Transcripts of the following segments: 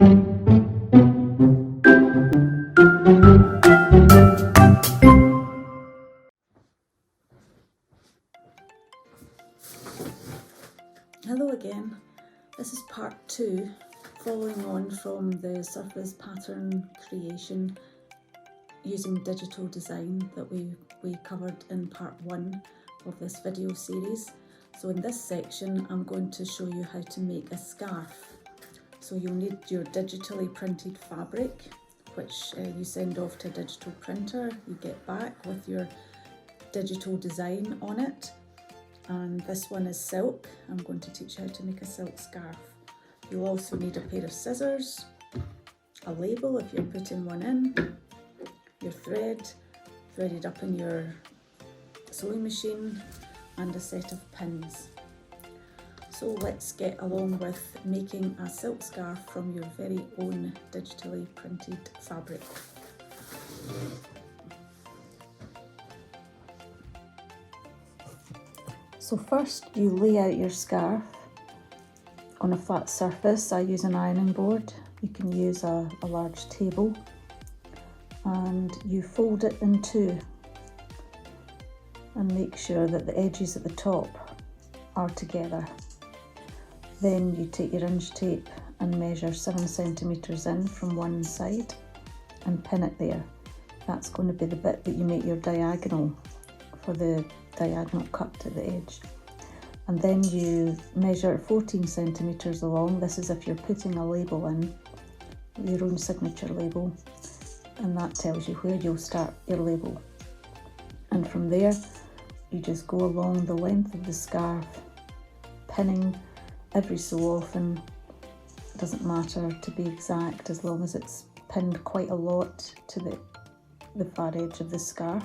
Hello again, this is part 2, following on from the surface pattern creation using digital design that we covered in part 1 of this video series. So in this section I'm going to show you how to make a scarf. So you'll need your digitally printed fabric, which you send off to a digital printer, you get back with your digital design on it. And this one is silk. I'm going to teach you how to make a silk scarf. You'll also need a pair of scissors, a label if you're putting one in, your thread threaded up in your sewing machine, and a set of pins. So let's get along with making a silk scarf from your very own digitally printed fabric. So first you lay out your scarf on a flat surface. I use an ironing board. You can use a large table, and you fold it in two and make sure that the edges at the top are together. Then you take your inch tape and measure 7 centimetres in from one side and pin it there. That's going to be the bit that you make your diagonal for the diagonal cut at the edge. And then you measure 14 centimetres along. This is if you're putting a label in, your own signature label, and that tells you where you'll start your label. And from there you just go along the length of the scarf, pinning every so often. It doesn't matter to be exact as long as it's pinned quite a lot to the far edge of the scarf.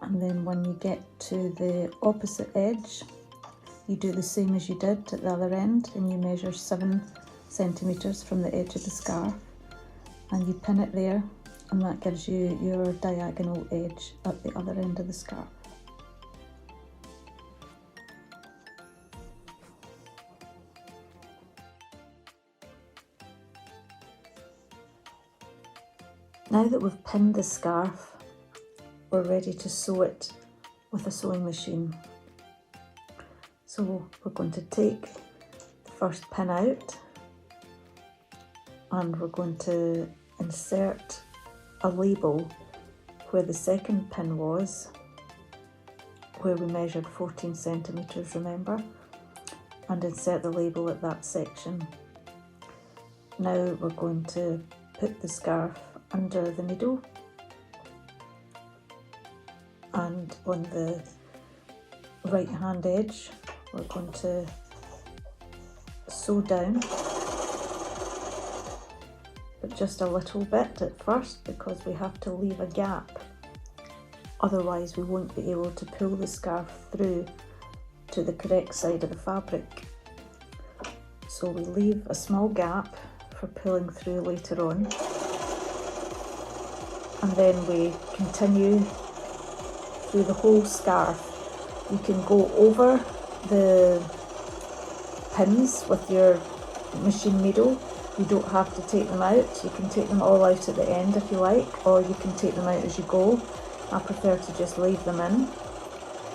And then when you get to the opposite edge, you do the same as you did at the other end, and you measure 7 centimetres from the edge of the scarf, and you pin it there, and that gives you your diagonal edge at the other end of the scarf. Now that we've pinned the scarf, we're ready to sew it with a sewing machine. So we're going to take the first pin out, and we're going to insert a label where the second pin was, where we measured 14 centimetres, remember, and insert the label at that section. Now we're going to put the scarf under the needle, and on the right hand edge we're going to sew down, but just a little bit at first because we have to leave a gap, otherwise we won't be able to pull the scarf through to the correct side of the fabric. So we leave a small gap for pulling through later on, and then we continue through the whole scarf. You can go over the pins with your machine needle. You don't have to take them out. You can take them all out at the end if you like, or you can take them out as you go. I prefer to just leave them in.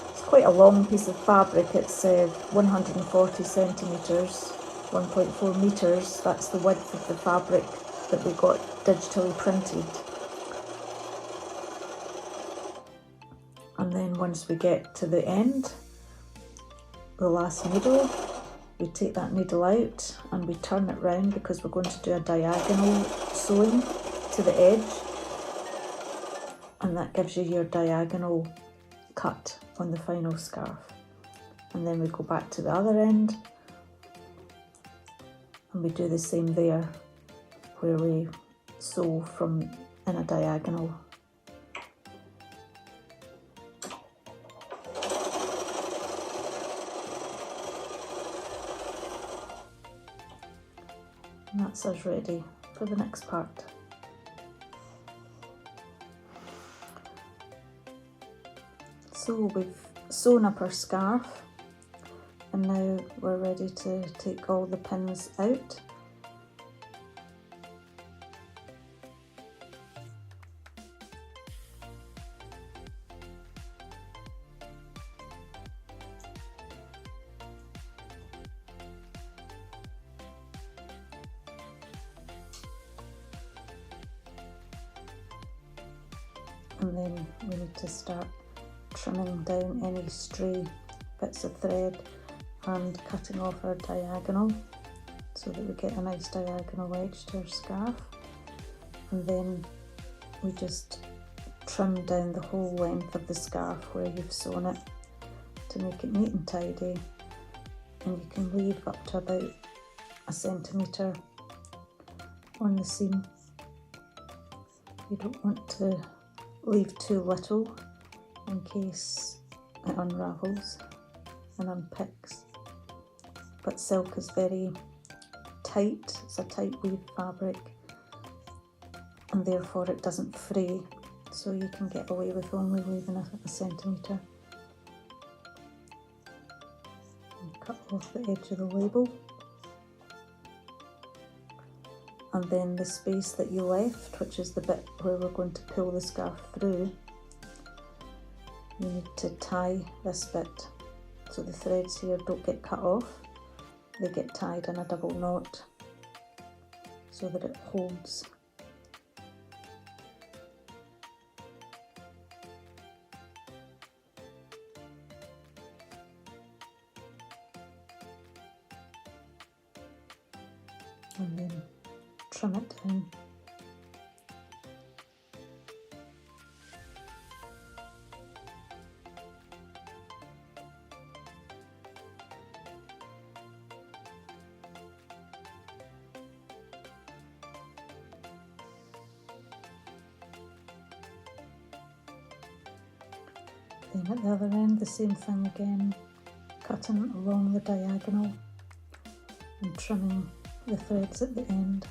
It's quite a long piece of fabric. It's 140 centimetres, 1.4 metres. That's the width of the fabric that we got digitally printed. And then once we get to the end, the last needle, we take that needle out and we turn it round because we're going to do a diagonal sewing to the edge, and that gives you your diagonal cut on the final scarf. And then we go back to the other end and we do the same there, where we sew from in a diagonal. And that's us ready for the next part. So we've sewn up our scarf, and now we're ready to take all the pins out. And then we need to start trimming down any stray bits of thread and cutting off our diagonal so that we get a nice diagonal edge to our scarf. And then we just trim down the whole length of the scarf where you've sewn it to make it neat and tidy. And you can leave up to about 1 centimetre on the seam. You don't want to leave too little in case it unravels and unpicks. But silk is very tight, it's a tight weave fabric, and therefore it doesn't fray, so you can get away with only leaving 1 centimetre. And cut off the edge of the label. And then the space that you left, which is the bit where we're going to pull the scarf through, you need to tie this bit so the threads here don't get cut off. They get tied in a double knot so that it holds. And then trim it down. Then at the other end, the same thing again, cutting along the diagonal and trimming the threads at the end.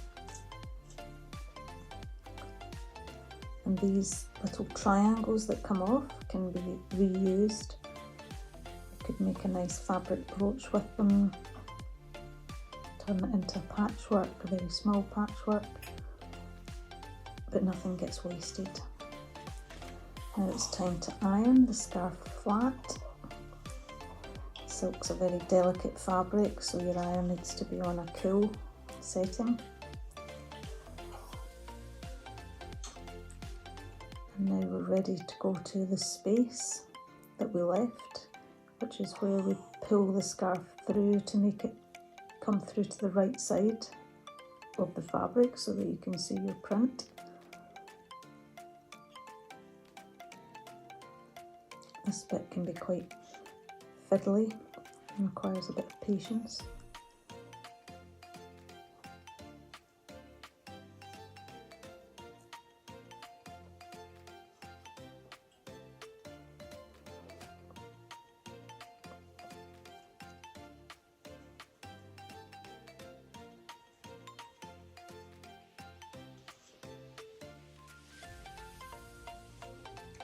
And these little triangles that come off can be reused. You could make a nice fabric brooch with them, turn it into a patchwork, a very small patchwork, but nothing gets wasted. Now it's time to iron the scarf flat. Silk's a very delicate fabric, so your iron needs to be on a cool setting. And now we're ready to go to the space that we left, which is where we pull the scarf through to make it come through to the right side of the fabric so that you can see your print. This bit can be quite fiddly and requires a bit of patience.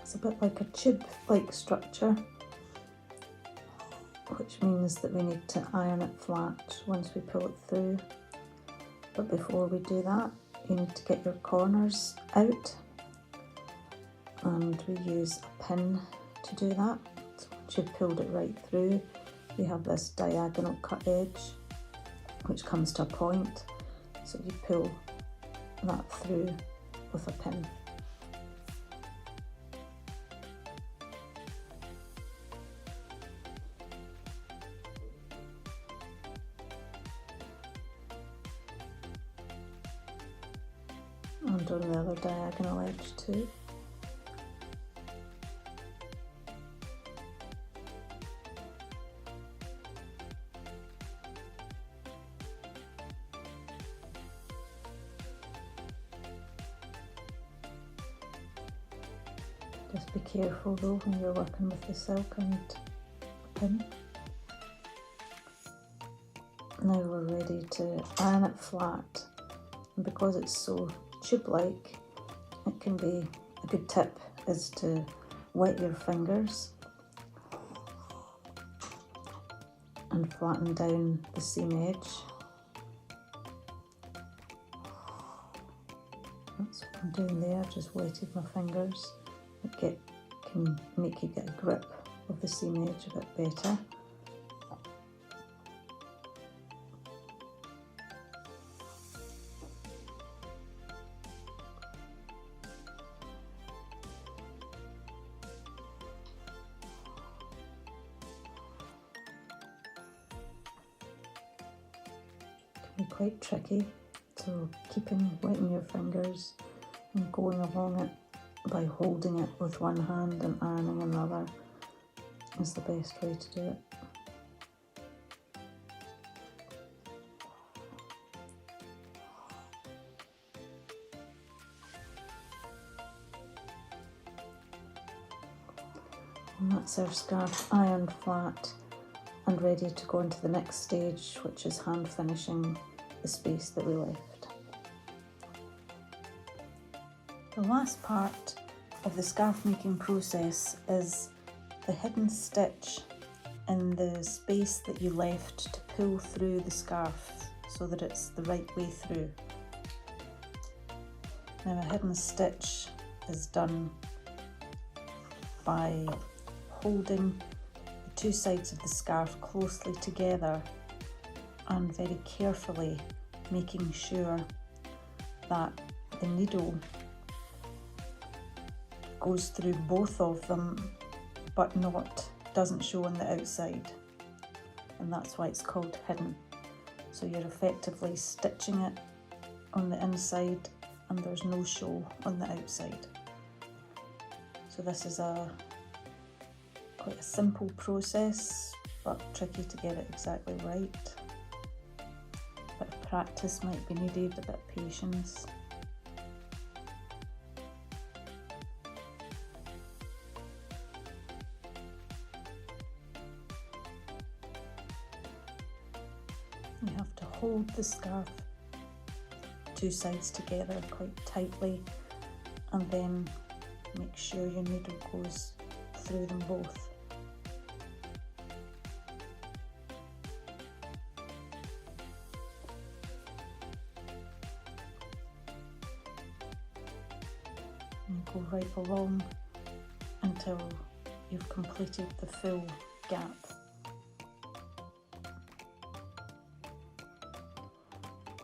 It's a bit like a tube-like structure, which means that we need to iron it flat once we pull it through. But before we do that, you need to get your corners out, and we use a pin to do that. So once you've pulled it right through, you have this diagonal cut edge which comes to a point, so you pull that through with a pin. And on the other diagonal edge too. Just be careful though when you're working with the silk and pin. Now we're ready to iron it flat, and because it's so tube-like, it can be a good tip is to wet your fingers and flatten down the seam edge. That's what I'm doing there, just wetted my fingers. It can make you get a grip of the seam edge a bit better. It can be quite tricky, so wetting your fingers and going along it by holding it with one hand and ironing another is the best way to do it. And that's our scarf ironed flat and ready to go into the next stage, which is hand finishing the space that we left. The last part of the scarf making process is the hidden stitch in the space that you left to pull through the scarf so that it's the right way through. Now a hidden stitch is done by holding the two sides of the scarf closely together and very carefully making sure that the needle goes through both of them but doesn't show on the outside, and that's why it's called hidden. So you're effectively stitching it on the inside and there's no show on the outside. So this is quite a simple process but tricky to get it exactly right. A bit of practice might be needed, a bit of patience. You have to hold the scarf two sides together quite tightly and then make sure your needle goes through them both. And go right along until you've completed the full gap.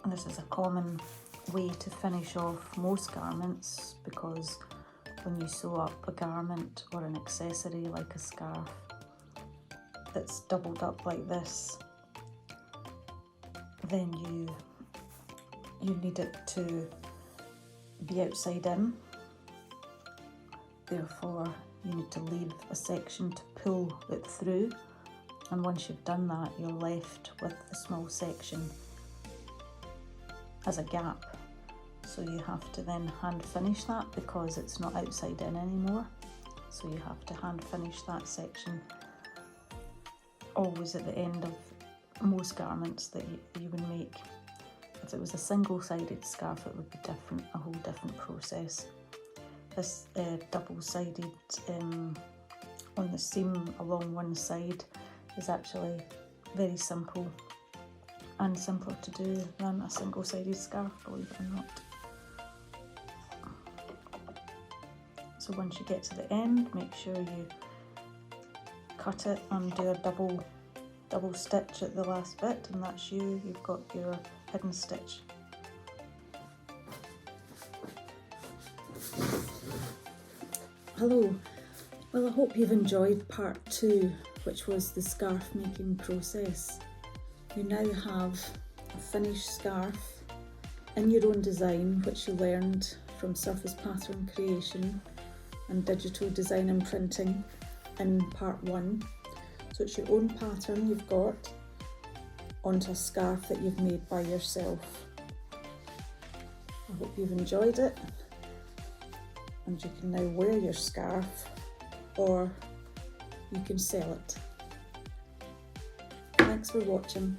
And this is a common way to finish off most garments, because when you sew up a garment or an accessory like a scarf that's doubled up like this, then you need it to be outside in. Therefore, you need to leave a section to pull it through, and once you've done that, you're left with the small section as a gap. So you have to then hand finish that because it's not outside in anymore. So you have to hand finish that section always at the end of most garments that you would make. If it was a single-sided scarf, it would be different, a whole different process. This double-sided on the seam along one side is actually very simple and simpler to do than a single-sided scarf, believe it or not. So once you get to the end, make sure you cut it and do a double stitch at the last bit, and that's you've got your hidden stitch. Hello, well I hope you've enjoyed part 2, which was the scarf making process. You now have a finished scarf in your own design, which you learned from surface pattern creation and digital design and printing in part 1. So it's your own pattern you've got onto a scarf that you've made by yourself. I hope you've enjoyed it, and you can now wear your scarf or you can sell it. Thanks for watching.